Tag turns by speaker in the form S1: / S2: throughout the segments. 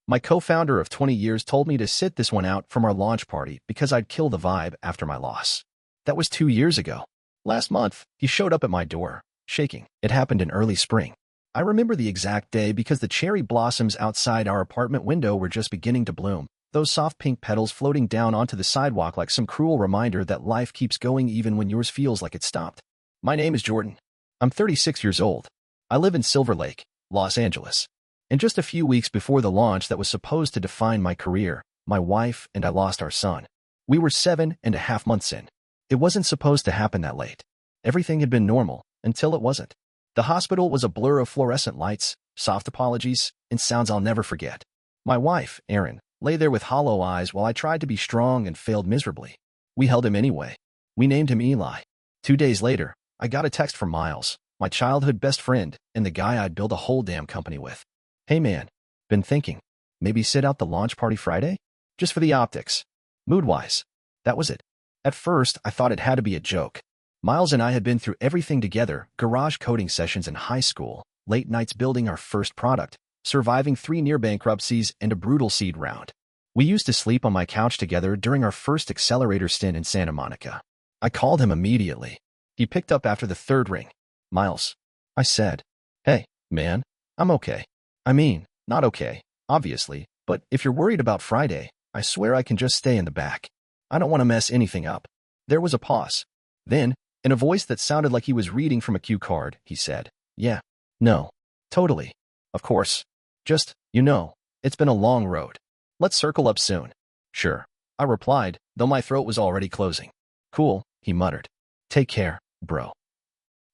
S1: My co-founder of 20 years told me to sit this one out from our launch party because I'd kill the vibe after my loss. That was 2 years ago. Last month, he showed up at my door, shaking. It happened in early spring. I remember the exact day because the cherry blossoms outside our apartment window were just beginning to bloom, those soft pink petals floating down onto the sidewalk like some cruel reminder that life keeps going even when yours feels like it stopped. My name is Jordan. I'm 36 years old. I live in Silver Lake, Los Angeles. And just a few weeks before the launch that was supposed to define my career, my wife and I lost our son. We were 7.5 months in. It wasn't supposed to happen that late. Everything had been normal until it wasn't. The hospital was a blur of fluorescent lights, soft apologies, and sounds I'll never forget. My wife, Erin, lay there with hollow eyes while I tried to be strong and failed miserably. We held him anyway. We named him Eli. 2 days later, I got a text from Miles, my childhood best friend and the guy I'd built a whole damn company with. Hey man, been thinking, maybe sit out the launch party Friday? Just for the optics. Mood-wise. That was it. At first, I thought it had to be a joke. Miles and I had been through everything together, garage coding sessions in high school, late nights building our first product, surviving 3 near bankruptcies and a brutal seed round. We used to sleep on my couch together during our first accelerator stint in Santa Monica. I called him immediately. He picked up after the 3rd ring. Miles. I said. Hey, man, I'm okay. I mean, not okay, obviously, but if you're worried about Friday, I swear I can just stay in the back. I don't want to mess anything up. There was a pause. Then, in a voice that sounded like he was reading from a cue card, he said, yeah, no, totally. Of course. Just, it's been a long road. Let's circle up soon. Sure, I replied, though my throat was already closing. Cool, he muttered. Take care, bro.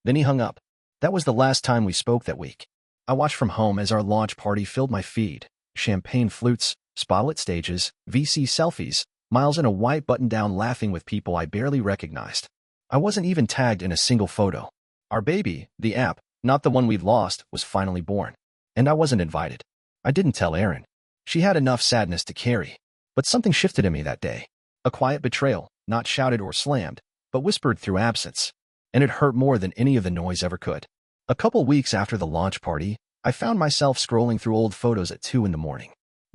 S1: Then he hung up. That was the last time we spoke that week. I watched from home as our launch party filled my feed. Champagne flutes, spotlit stages, VC selfies, Miles in a white button-down laughing with people I barely recognized. I wasn't even tagged in a single photo. Our baby, the app, not the one we'd lost, was finally born. And I wasn't invited. I didn't tell Erin. She had enough sadness to carry. But something shifted in me that day. A quiet betrayal, not shouted or slammed, but whispered through absence. And it hurt more than any of the noise ever could. A couple weeks after the launch party, I found myself scrolling through old photos at 2 a.m.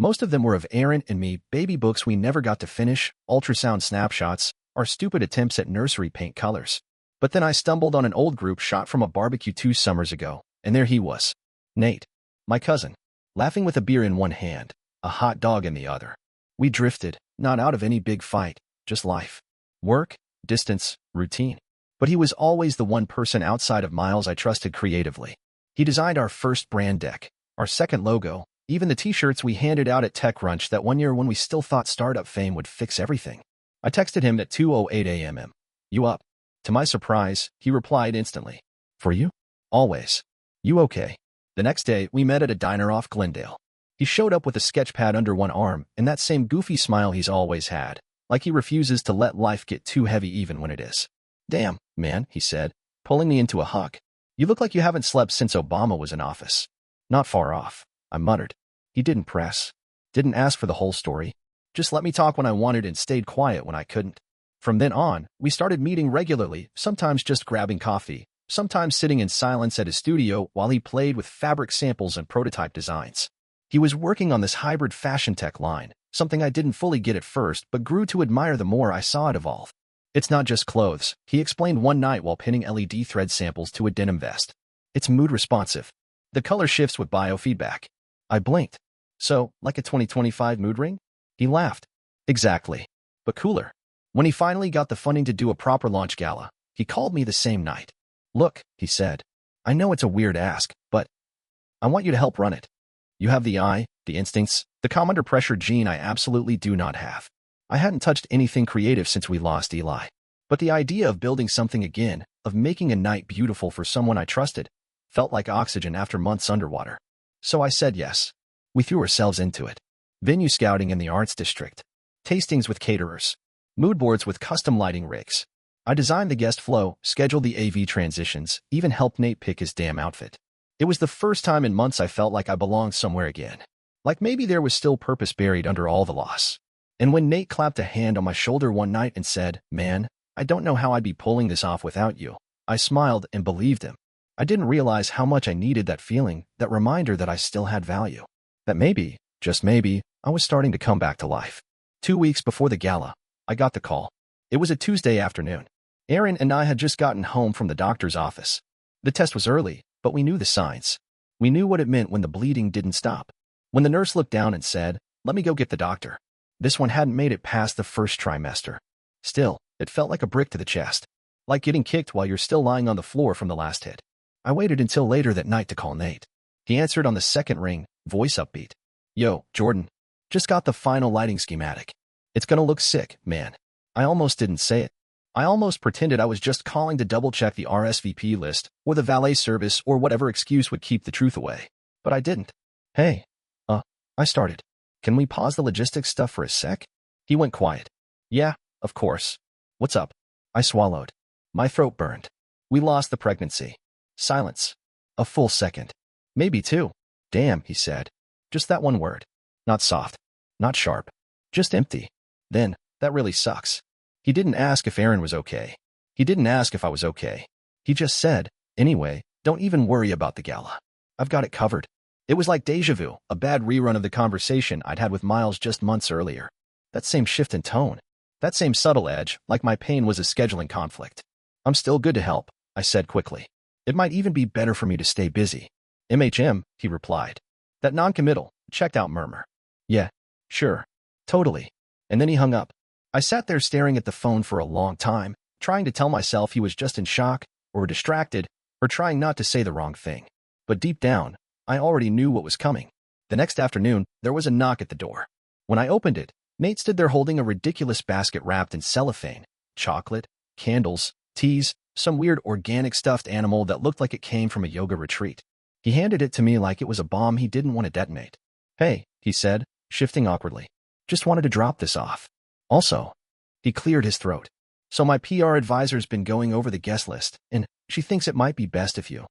S1: Most of them were of Erin and me, baby books we never got to finish, ultrasound snapshots, our stupid attempts at nursery paint colors. But then I stumbled on an old group shot from a barbecue 2 summers ago, and there he was. Nate, my cousin, laughing with a beer in one hand, a hot dog in the other. We drifted, not out of any big fight, just life. Work, distance, routine. But he was always the one person outside of Miles I trusted creatively. He designed our first brand deck, our second logo, even the t-shirts we handed out at TechCrunch that one year when we still thought startup fame would fix everything. I texted him at 2:08 a.m. You up? To my surprise, he replied instantly. For you? Always. You okay? The next day, we met at a diner off Glendale. He showed up with a sketch pad under one arm and that same goofy smile he's always had, like he refuses to let life get too heavy even when it is. Damn, man, he said, pulling me into a hug. You look like you haven't slept since Obama was in office. Not far off, I muttered. He didn't press. Didn't ask for the whole story. Just let me talk when I wanted and stayed quiet when I couldn't. From then on, we started meeting regularly, sometimes just grabbing coffee, sometimes sitting in silence at his studio while he played with fabric samples and prototype designs. He was working on this hybrid fashion tech line, something I didn't fully get at first but grew to admire the more I saw it evolve. It's not just clothes, he explained one night while pinning LED thread samples to a denim vest. It's mood responsive. The color shifts with biofeedback. I blinked. So, like a 2025 mood ring? He laughed. Exactly. But cooler. When he finally got the funding to do a proper launch gala, he called me the same night. Look, he said, I know it's a weird ask, but I want you to help run it. You have the eye, the instincts, the calm under pressure gene I absolutely do not have. I hadn't touched anything creative since we lost Eli. But the idea of building something again, of making a night beautiful for someone I trusted, felt like oxygen after months underwater. So I said yes. We threw ourselves into it. Venue scouting in the arts district. Tastings with caterers. Mood boards with custom lighting rigs. I designed the guest flow, scheduled the AV transitions, even helped Nate pick his damn outfit. It was the first time in months I felt like I belonged somewhere again. Like maybe there was still purpose buried under all the loss. And when Nate clapped a hand on my shoulder one night and said, man, I don't know how I'd be pulling this off without you, I smiled and believed him. I didn't realize how much I needed that feeling, that reminder that I still had value. That maybe, Just maybe, I was starting to come back to life. 2 weeks before the gala, I got the call. It was a Tuesday afternoon. Aaron and I had just gotten home from the doctor's office. The test was early, but we knew the signs. We knew what it meant when the bleeding didn't stop. When the nurse looked down and said, "Let me go get the doctor." This one hadn't made it past the first trimester. Still, it felt like a brick to the chest. Like getting kicked while you're still lying on the floor from the last hit. I waited until later that night to call Nate. He answered on the second ring, voice upbeat. "Yo, Jordan. Just got the final lighting schematic. It's gonna look sick, man." I almost didn't say it. I almost pretended I was just calling to double-check the RSVP list or the valet service or whatever excuse would keep the truth away. But I didn't. "Hey. I started. Can we pause the logistics stuff for a sec?" He went quiet. "Yeah, of course. What's up?" I swallowed. My throat burned. "We lost the pregnancy." Silence. A full second. "Maybe two." "Damn," he said. Just that one word. Not soft. Not sharp. Just empty. Then, "That really sucks." He didn't ask if Aaron was okay. He didn't ask if I was okay. He just said, "Anyway, don't even worry about the gala. I've got it covered." It was like déjà vu, a bad rerun of the conversation I'd had with Miles just months earlier. That same shift in tone. That same subtle edge, like my pain was a scheduling conflict. "I'm still good to help," I said quickly. "It might even be better for me to stay busy." "MHM," he replied. That non-committal, checked-out murmur. "Yeah, sure. Totally." And then he hung up. I sat there staring at the phone for a long time, trying to tell myself he was just in shock, or distracted, or trying not to say the wrong thing. But deep down, I already knew what was coming. The next afternoon, there was a knock at the door. When I opened it, Nate stood there holding a ridiculous basket wrapped in cellophane, chocolate, candles, teas, some weird organic stuffed animal that looked like it came from a yoga retreat. He handed it to me like it was a bomb he didn't want to detonate. "Hey," he said, shifting awkwardly. "Just wanted to drop this off. Also," he cleared his throat. "So my PR advisor's been going over the guest list, and she thinks it might be best if you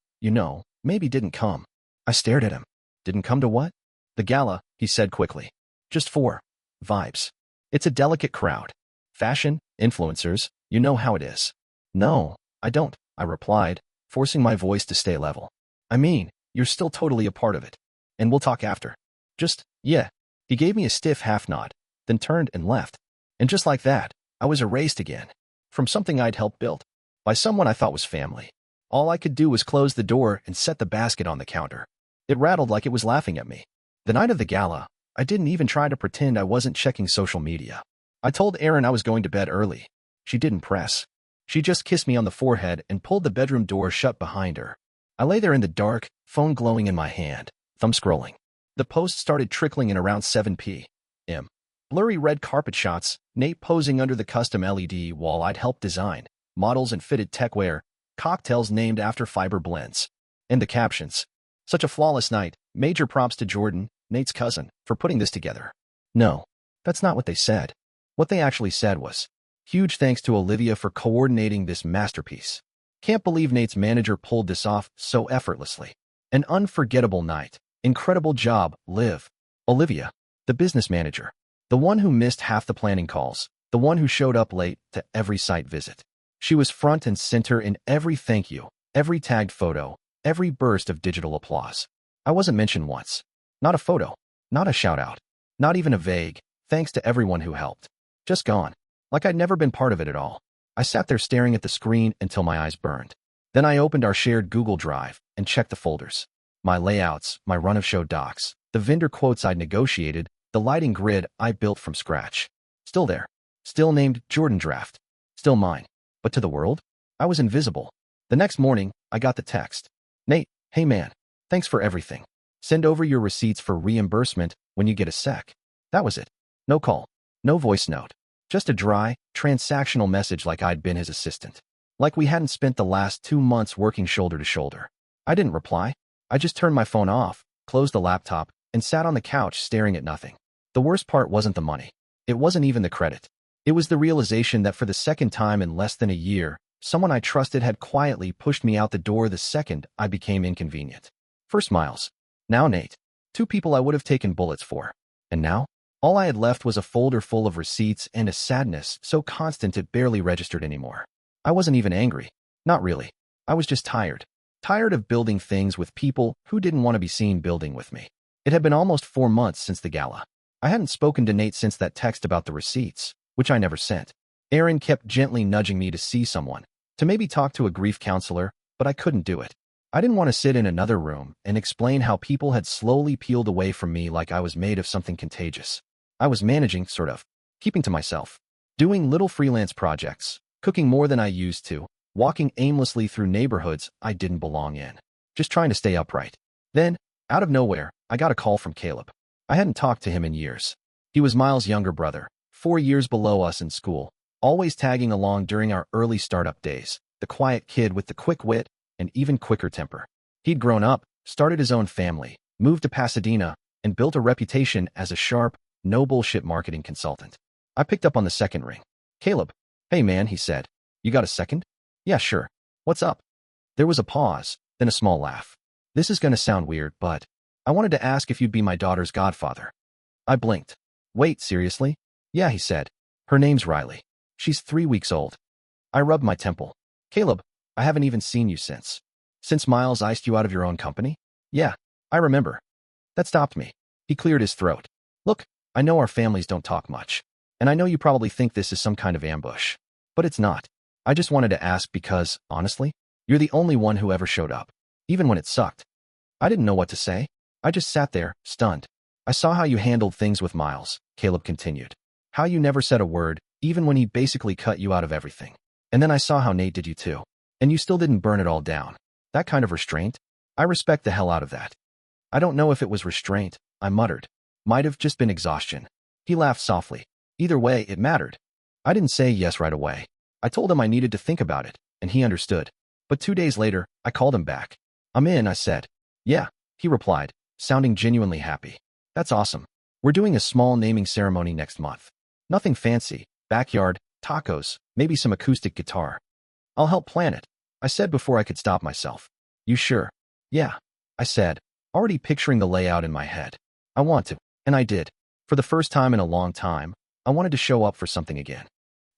S1: maybe didn't come." I stared at him. "Didn't come to what?" "The gala," he said quickly. "Just for vibes. It's a delicate crowd. Fashion, influencers, you know how it is." "No, I don't," I replied, forcing my voice to stay level. "I mean, you're still totally a part of it. And we'll talk after." "Just, yeah." He gave me a stiff half nod, then turned and left. And just like that, I was erased again. From something I'd helped build. By someone I thought was family. All I could do was close the door and set the basket on the counter. It rattled like it was laughing at me. The night of the gala, I didn't even try to pretend I wasn't checking social media. I told Erin I was going to bed early. She didn't press. She just kissed me on the forehead and pulled the bedroom door shut behind her. I lay there in the dark, phone glowing in my hand, thumb scrolling. The post started trickling in around 7 p.m. Blurry red carpet shots, Nate posing under the custom LED wall I'd helped design, models and fitted techwear, cocktails named after fiber blends. And the captions. "Such a flawless night. Major props to Jordan, Nate's cousin, for putting this together." No, that's not what they said. What they actually said was, "Huge thanks to Olivia for coordinating this masterpiece. Can't believe Nate's manager pulled this off so effortlessly. An unforgettable night. Incredible job, Liv." Olivia, the business manager. The one who missed half the planning calls. The one who showed up late to every site visit. She was front and center in every thank you, every tagged photo, every burst of digital applause. I wasn't mentioned once. Not a photo. Not a shout-out. Not even a vague, "Thanks to everyone who helped." Just gone. Like I'd never been part of it at all. I sat there staring at the screen until my eyes burned. Then I opened our shared Google Drive and checked the folders. My layouts, my run-of-show docs, the vendor quotes I'd negotiated, the lighting grid I built from scratch. Still there. Still named Jordan Draft. Still mine. But to the world, I was invisible. The next morning, I got the text. "Nate, hey man, thanks for everything. Send over your receipts for reimbursement when you get a sec." That was it. No call. No voice note. Just a dry, transactional message like I'd been his assistant. Like we hadn't spent the last 2 months working shoulder to shoulder. I didn't reply. I just turned my phone off, closed the laptop, and sat on the couch staring at nothing. The worst part wasn't the money. It wasn't even the credit. It was the realization that for the second time in less than a year, someone I trusted had quietly pushed me out the door the second I became inconvenient. First Miles. Now Nate. 2 people I would have taken bullets for. And now? All I had left was a folder full of receipts and a sadness so constant it barely registered anymore. I wasn't even angry. Not really. I was just tired. Tired of building things with people who didn't want to be seen building with me. It had been almost 4 months since the gala. I hadn't spoken to Nate since that text about the receipts, which I never sent. Aaron kept gently nudging me to see someone, to maybe talk to a grief counselor, but I couldn't do it. I didn't want to sit in another room and explain how people had slowly peeled away from me like I was made of something contagious. I was managing, sort of, keeping to myself, doing little freelance projects, cooking more than I used to, walking aimlessly through neighborhoods I didn't belong in, just trying to stay upright. Then, out of nowhere, I got a call from Caleb. I hadn't talked to him in years. He was Miles' younger brother, 4 years below us in school, always tagging along during our early startup days, the quiet kid with the quick wit and even quicker temper. He'd grown up, started his own family, moved to Pasadena, and built a reputation as a sharp, no-bullshit marketing consultant. I picked up on the second ring. Caleb. Hey man, he said. You got a second? Yeah, sure. What's up? There was a pause, then a small laugh. This is gonna sound weird, but I wanted to ask if you'd be my daughter's godfather. I blinked. Wait, seriously? Yeah, he said. Her name's Riley. She's 3 weeks old. I rubbed my temple. Caleb, I haven't even seen you since. Since Miles iced you out of your own company? Yeah, I remember. That stopped me. He cleared his throat. Look, I know our families don't talk much, and I know you probably think this is some kind of ambush, but it's not. I just wanted to ask because, honestly, you're the only one who ever showed up, even when it sucked. I didn't know what to say. I just sat there, stunned. I saw how you handled things with Miles, Caleb continued. How you never said a word, even when he basically cut you out of everything. And then I saw how Nate did you too. And you still didn't burn it all down. That kind of restraint? I respect the hell out of that. I don't know if it was restraint, I muttered. Might have just been exhaustion. He laughed softly. Either way, it mattered. I didn't say yes right away. I told him I needed to think about it, and he understood. But 2 days later, I called him back. I'm in, I said. Yeah, he replied, sounding genuinely happy. That's awesome. We're doing a small naming ceremony next month. Nothing fancy, backyard, tacos, maybe some acoustic guitar. I'll help plan it, I said before I could stop myself. You sure? Yeah, I said, already picturing the layout in my head. I want to, and I did. For the first time in a long time, I wanted to show up for something again.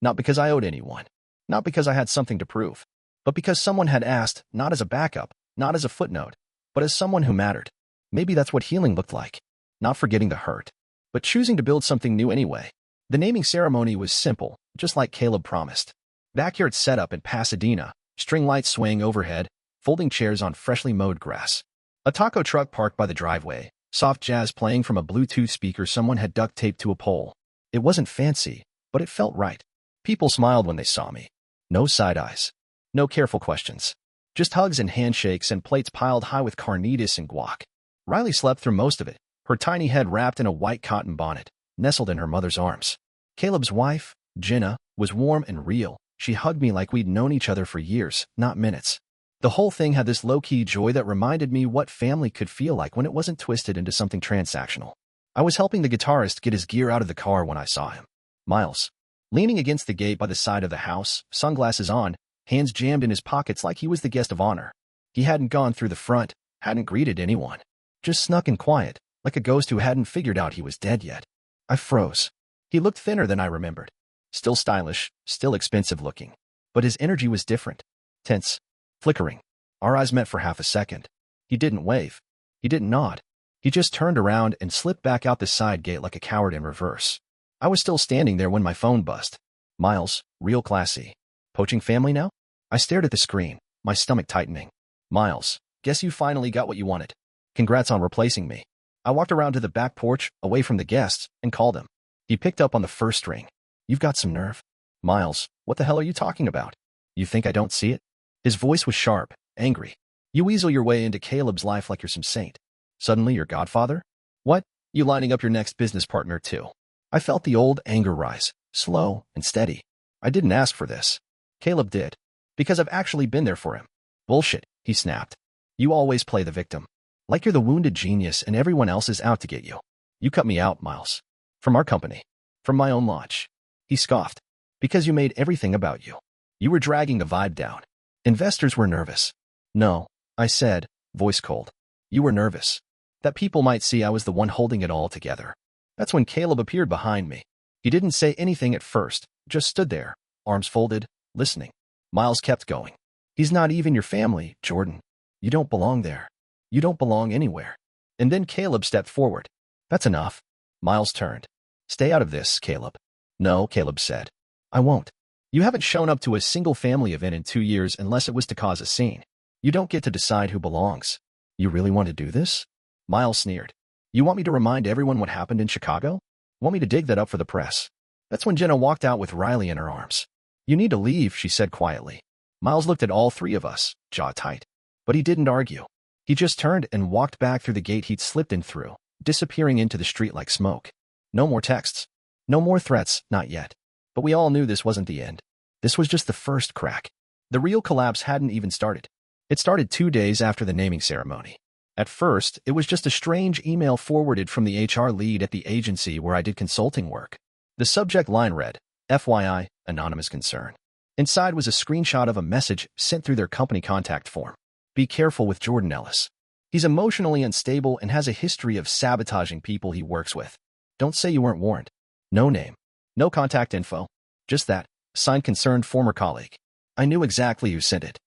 S1: Not because I owed anyone, not because I had something to prove, but because someone had asked, not as a backup, not as a footnote, but as someone who mattered. Maybe that's what healing looked like. Not forgetting the hurt, but choosing to build something new anyway. The naming ceremony was simple, just like Caleb promised. Backyard setup in Pasadena, string lights swaying overhead, folding chairs on freshly mowed grass. A taco truck parked by the driveway, soft jazz playing from a Bluetooth speaker someone had duct taped to a pole. It wasn't fancy, but it felt right. People smiled when they saw me. No side eyes. No careful questions. Just hugs and handshakes and plates piled high with carnitas and guac. Riley slept through most of it, her tiny head wrapped in a white cotton bonnet, nestled in her mother's arms. Caleb's wife, Jenna, was warm and real. She hugged me like we'd known each other for years, not minutes. The whole thing had this low-key joy that reminded me what family could feel like when it wasn't twisted into something transactional. I was helping the guitarist get his gear out of the car when I saw him. Miles. Leaning against the gate by the side of the house, sunglasses on, hands jammed in his pockets like he was the guest of honor. He hadn't gone through the front, hadn't greeted anyone. Just snuck and quiet, like a ghost who hadn't figured out he was dead yet. I froze. He looked thinner than I remembered. Still stylish, still expensive looking. But his energy was different. Tense. Flickering. Our eyes met for half a second. He didn't wave. He didn't nod. He just turned around and slipped back out the side gate like a coward in reverse. I was still standing there when my phone buzzed. Miles, real classy. Poaching family now? I stared at the screen, my stomach tightening. Miles, guess you finally got what you wanted. Congrats on replacing me. I walked around to the back porch, away from the guests, and called him. He picked up on the first ring. You've got some nerve. Miles, what the hell are you talking about? You think I don't see it? His voice was sharp, angry. You weasel your way into Caleb's life like you're some saint. Suddenly your godfather? What? You lining up your next business partner too? I felt the old anger rise, slow and steady. I didn't ask for this. Caleb did. Because I've actually been there for him. Bullshit, he snapped. You always play the victim. Like you're the wounded genius and everyone else is out to get you. You cut me out, Miles. From our company. From my own launch. He scoffed. Because you made everything about you. You were dragging the vibe down. Investors were nervous. No, I said, voice cold. You were nervous. That people might see I was the one holding it all together. That's when Caleb appeared behind me. He didn't say anything at first, just stood there, arms folded, listening. Miles kept going. He's not even your family, Jordan. You don't belong there. You don't belong anywhere. And then Caleb stepped forward. That's enough. Miles turned. Stay out of this, Caleb. No, Caleb said. I won't. You haven't shown up to a single family event in 2 years unless it was to cause a scene. You don't get to decide who belongs. You really want to do this? Miles sneered. You want me to remind everyone what happened in Chicago? Want me to dig that up for the press? That's when Jenna walked out with Riley in her arms. You need to leave, she said quietly. Miles looked at all three of us, jaw tight. But he didn't argue. He just turned and walked back through the gate he'd slipped in through, disappearing into the street like smoke. No more texts. No more threats, not yet. But we all knew this wasn't the end. This was just the first crack. The real collapse hadn't even started. It started 2 days after the naming ceremony. At first, it was just a strange email forwarded from the HR lead at the agency where I did consulting work. The subject line read, FYI, anonymous concern. Inside was a screenshot of a message sent through their company contact form. Be careful with Jordan Ellis. He's emotionally unstable and has a history of sabotaging people he works with. Don't say you weren't warned. No name. No contact info. Just that. Signed concerned former colleague. I knew exactly who sent it.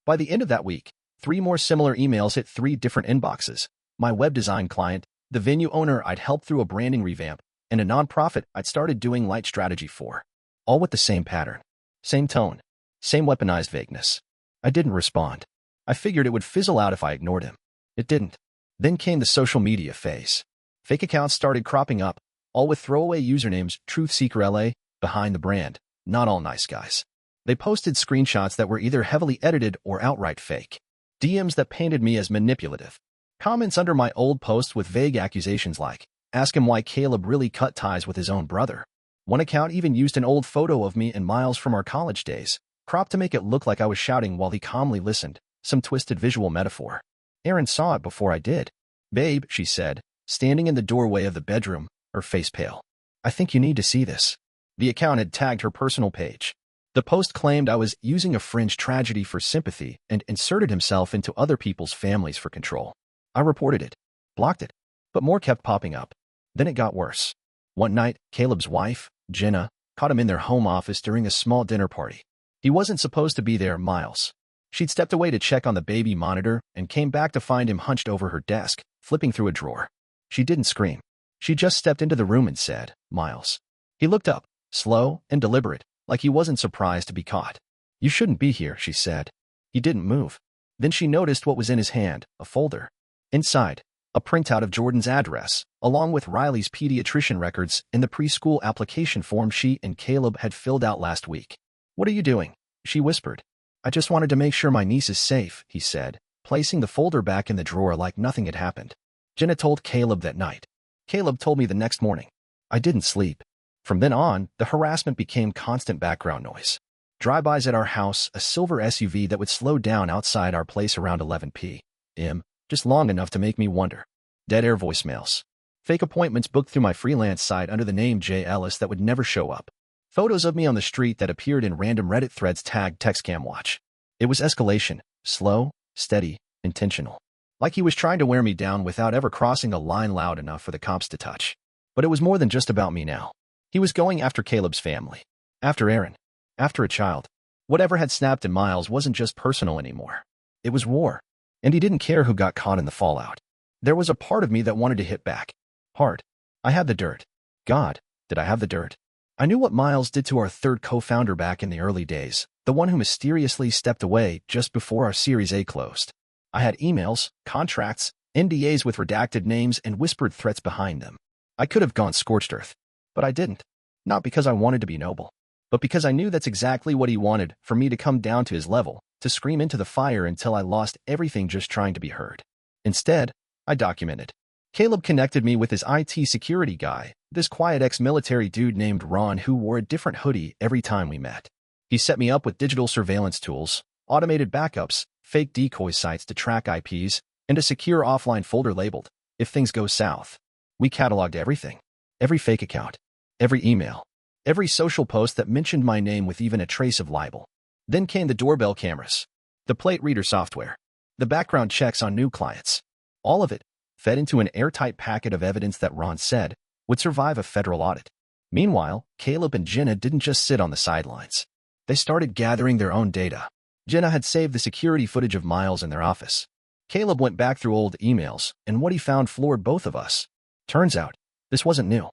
S1: By the end of that week, 3 more similar emails hit 3 different inboxes. My web design client, the venue owner I'd helped through a branding revamp, and a nonprofit I'd started doing light strategy for. All with the same pattern. Same tone. Same weaponized vagueness. I didn't respond. I figured it would fizzle out if I ignored him. It didn't. Then came the social media phase. Fake accounts started cropping up, all with throwaway usernames, Truth Seeker LA, behind the brand. Not all nice guys. They posted screenshots that were either heavily edited or outright fake. DMs that painted me as manipulative. Comments under my old posts with vague accusations like, ask him why Caleb really cut ties with his own brother. One account even used an old photo of me and Miles from our college days, cropped to make it look like I was shouting while he calmly listened, some twisted visual metaphor. Erin saw it before I did. Babe, she said, standing in the doorway of the bedroom, her face pale. I think you need to see this. The account had tagged her personal page. The post claimed I was using a fringe tragedy for sympathy and inserted himself into other people's families for control. I reported it, blocked it, but more kept popping up. Then it got worse. One night, Caleb's wife, Jenna, caught him in their home office during a small dinner party. He wasn't supposed to be there, Miles. She'd stepped away to check on the baby monitor and came back to find him hunched over her desk, flipping through a drawer. She didn't scream. She just stepped into the room and said, Miles. He looked up, slow and deliberate, like he wasn't surprised to be caught. You shouldn't be here, she said. He didn't move. Then she noticed what was in his hand, a folder. Inside, a printout of Jordan's address, along with Riley's pediatrician records and the preschool application form she and Caleb had filled out last week. What are you doing? She whispered. I just wanted to make sure my niece is safe, he said, placing the folder back in the drawer like nothing had happened. Jenna told Caleb that night. Caleb told me the next morning. I didn't sleep. From then on, the harassment became constant background noise. Drive-bys at our house, a silver SUV that would slow down outside our place around 11 p.m., just long enough to make me wonder. Dead air voicemails. Fake appointments booked through my freelance site under the name J. Ellis that would never show up. Photos of me on the street that appeared in random Reddit threads tagged TextCam Watch. It was escalation, slow, steady, intentional. Like he was trying to wear me down without ever crossing a line loud enough for the cops to touch. But it was more than just about me now. He was going after Caleb's family. After Erin. After a child. Whatever had snapped in Miles wasn't just personal anymore. It was war. And he didn't care who got caught in the fallout. There was a part of me that wanted to hit back. Hard. I had the dirt. God, did I have the dirt? I knew what Miles did to our third co-founder back in the early days, the one who mysteriously stepped away just before our Series A closed. I had emails, contracts, NDAs with redacted names and whispered threats behind them. I could have gone scorched earth. But I didn't. Not because I wanted to be noble, but because I knew that's exactly what he wanted, for me to come down to his level, to scream into the fire until I lost everything just trying to be heard. Instead, I documented. Caleb connected me with his IT security guy, this quiet ex-military dude named Ron who wore a different hoodie every time we met. He set me up with digital surveillance tools, automated backups, fake decoy sites to track IPs, and a secure offline folder labeled, if things go south. We cataloged everything. Every fake account. Every email. Every social post that mentioned my name with even a trace of libel. Then came the doorbell cameras. The plate reader software. The background checks on new clients. All of it, fed into an airtight packet of evidence that Ron said would survive a federal audit. Meanwhile, Caleb and Jenna didn't just sit on the sidelines. They started gathering their own data. Jenna had saved the security footage of Miles in their office. Caleb went back through old emails, and what he found floored both of us. Turns out, this wasn't new.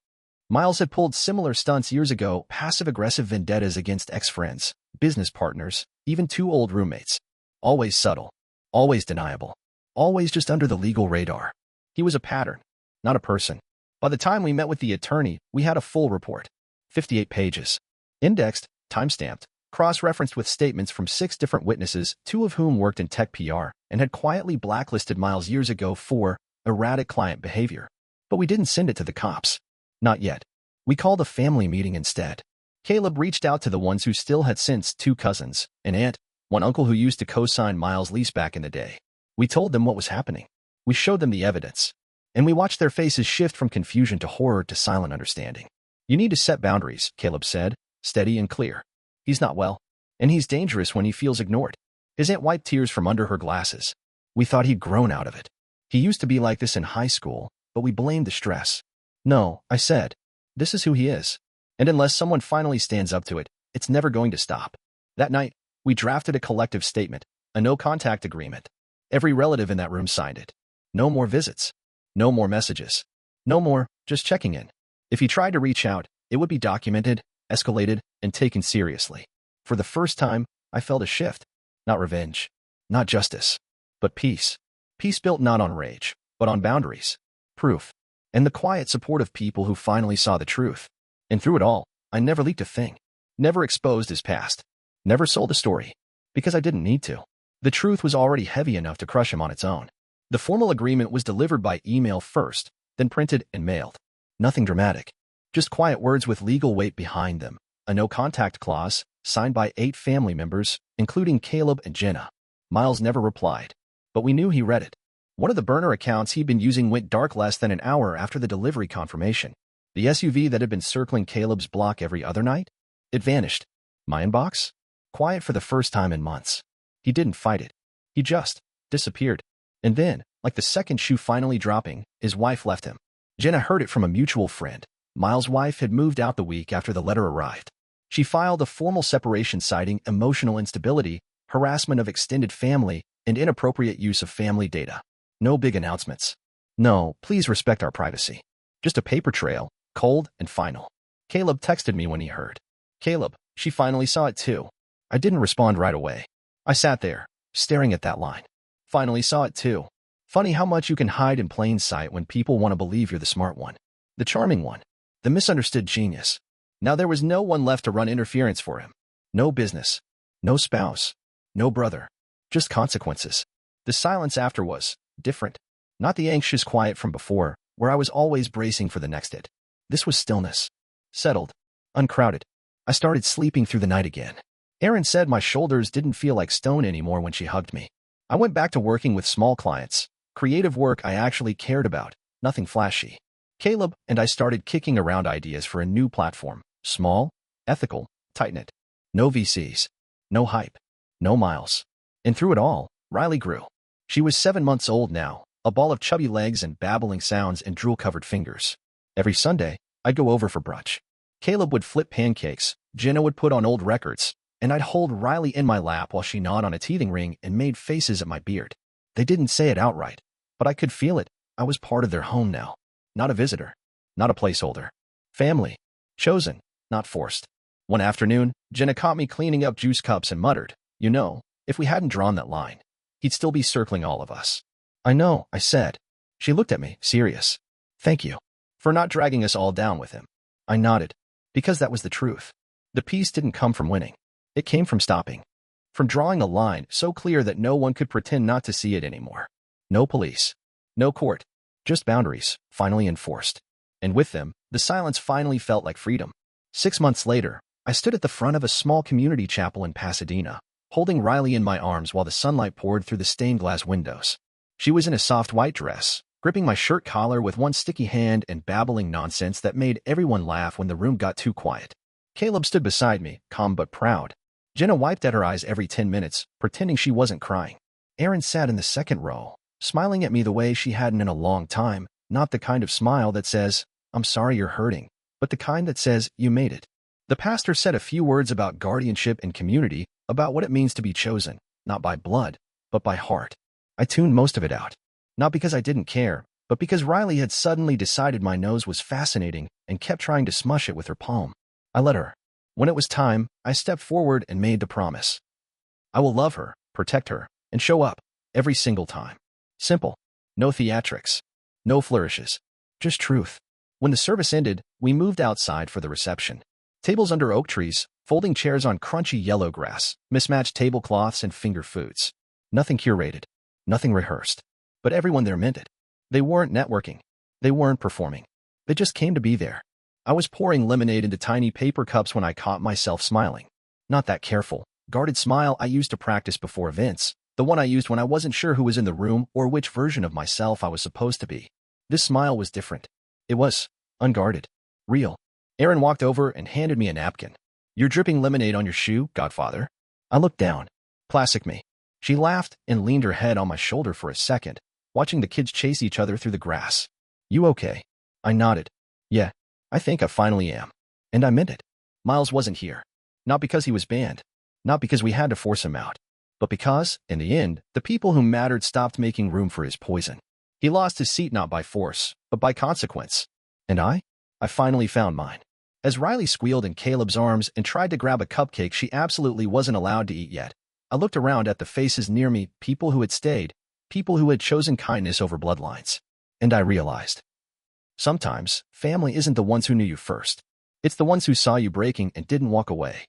S1: Miles had pulled similar stunts years ago, passive-aggressive vendettas against ex-friends, business partners, even two old roommates. Always subtle, always deniable, always just under the legal radar. He was a pattern, not a person. By the time we met with the attorney, we had a full report. 58 pages. Indexed, timestamped, cross-referenced with statements from 6 different witnesses, 2 of whom worked in tech PR and had quietly blacklisted Miles years ago for erratic client behavior. But we didn't send it to the cops. Not yet. We called a family meeting instead. Caleb reached out to the ones who still had since 2 cousins, an aunt, one uncle who used to co-sign Miles' lease back in the day. We told them what was happening. We showed them the evidence. And we watched their faces shift from confusion to horror to silent understanding. You need to set boundaries, Caleb said, steady and clear. He's not well, and he's dangerous when he feels ignored. His aunt wiped tears from under her glasses. We thought he'd grown out of it. He used to be like this in high school, but we blamed the stress. No, I said. This is who he is. And unless someone finally stands up to it, it's never going to stop. That night, we drafted a collective statement, a no-contact agreement. Every relative in that room signed it. No more visits. No more messages. No more just checking in. If he tried to reach out, it would be documented, escalated, and taken seriously. For the first time, I felt a shift. Not revenge. Not justice. But peace. Peace built not on rage, but on boundaries. Proof. And the quiet support of people who finally saw the truth. And through it all, I never leaked a thing. Never exposed his past. Never sold a story. Because I didn't need to. The truth was already heavy enough to crush him on its own. The formal agreement was delivered by email first, then printed and mailed. Nothing dramatic. Just quiet words with legal weight behind them. A no-contact clause, signed by 8 family members, including Caleb and Jenna. Miles never replied. But we knew he read it. One of the burner accounts he'd been using went dark less than an hour after the delivery confirmation. The SUV that had been circling Caleb's block every other night? It vanished. My inbox? Quiet for the first time in months. He didn't fight it. He just disappeared. And then, like the second shoe finally dropping, his wife left him. Jenna heard it from a mutual friend. Miles' wife had moved out the week after the letter arrived. She filed a formal separation citing emotional instability, harassment of extended family, and inappropriate use of family data. No big announcements. No, please respect our privacy. Just a paper trail, cold and final. Caleb texted me when he heard. Caleb, she finally saw it too. I didn't respond right away. I sat there, staring at that line. Finally saw it too. Funny how much you can hide in plain sight when people want to believe you're the smart one. The charming one. The misunderstood genius. Now there was no one left to run interference for him. No business. No spouse. No brother. Just consequences. The silence after was different. Not the anxious quiet from before, where I was always bracing for the next hit. This was stillness. Settled. Uncrowded. I started sleeping through the night again. Erin said my shoulders didn't feel like stone anymore when she hugged me. I went back to working with small clients. Creative work I actually cared about. Nothing flashy. Caleb and I started kicking around ideas for a new platform. Small, ethical, tight-knit. No VCs. No hype. No Miles. And through it all, Riley grew. She was 7 months old now, a ball of chubby legs and babbling sounds and drool-covered fingers. Every Sunday, I'd go over for brunch. Caleb would flip pancakes, Jenna would put on old records, and I'd hold Riley in my lap while she gnawed on a teething ring and made faces at my beard. They didn't say it outright, but I could feel it. I was part of their home now. Not a visitor. Not a placeholder. Family. Chosen, not forced. One afternoon, Jenna caught me cleaning up juice cups and muttered, "You know, if we hadn't drawn that line, he'd still be circling all of us." "I know," I said. She looked at me, serious. "Thank you for not dragging us all down with him." I nodded, because that was the truth. The peace didn't come from winning. It came from stopping. From drawing a line so clear that no one could pretend not to see it anymore. No police. No court. Just boundaries, finally enforced. And with them, the silence finally felt like freedom. 6 months later, I stood at the front of a small community chapel in Pasadena, holding Riley in my arms while the sunlight poured through the stained glass windows. She was in a soft white dress, gripping my shirt collar with one sticky hand and babbling nonsense that made everyone laugh when the room got too quiet. Caleb stood beside me, calm but proud. Jenna wiped at her eyes every 10 minutes, pretending she wasn't crying. Erin sat in the second row, smiling at me the way she hadn't in a long time, not the kind of smile that says, "I'm sorry you're hurting," but the kind that says, "You made it." The pastor said a few words about guardianship and community, about what it means to be chosen, not by blood, but by heart. I tuned most of it out. Not because I didn't care, but because Riley had suddenly decided my nose was fascinating and kept trying to smush it with her palm. I let her. When it was time, I stepped forward and made the promise. I will love her, protect her, and show up, every single time. Simple. No theatrics. No flourishes. Just truth. When the service ended, we moved outside for the reception. Tables under oak trees, folding chairs on crunchy yellow grass, mismatched tablecloths and finger foods. Nothing curated. Nothing rehearsed. But everyone there meant it. They weren't networking. They weren't performing. They just came to be there. I was pouring lemonade into tiny paper cups when I caught myself smiling. Not that careful, guarded smile I used to practice before events, the one I used when I wasn't sure who was in the room or which version of myself I was supposed to be. This smile was different. It was unguarded. Real. Erin walked over and handed me a napkin. You're dripping lemonade on your shoe, Godfather. I looked down. Classic me. She laughed and leaned her head on my shoulder for a second, watching the kids chase each other through the grass. You okay? I nodded. Yeah, I think I finally am. And I meant it. Miles wasn't here. Not because he was banned. Not because we had to force him out. But because, in the end, the people who mattered stopped making room for his poison. He lost his seat not by force, but by consequence. And I finally found mine. As Riley squealed in Caleb's arms and tried to grab a cupcake she absolutely wasn't allowed to eat yet, I looked around at the faces near me, people who had stayed, people who had chosen kindness over bloodlines. And I realized. Sometimes, family isn't the ones who knew you first. It's the ones who saw you breaking and didn't walk away.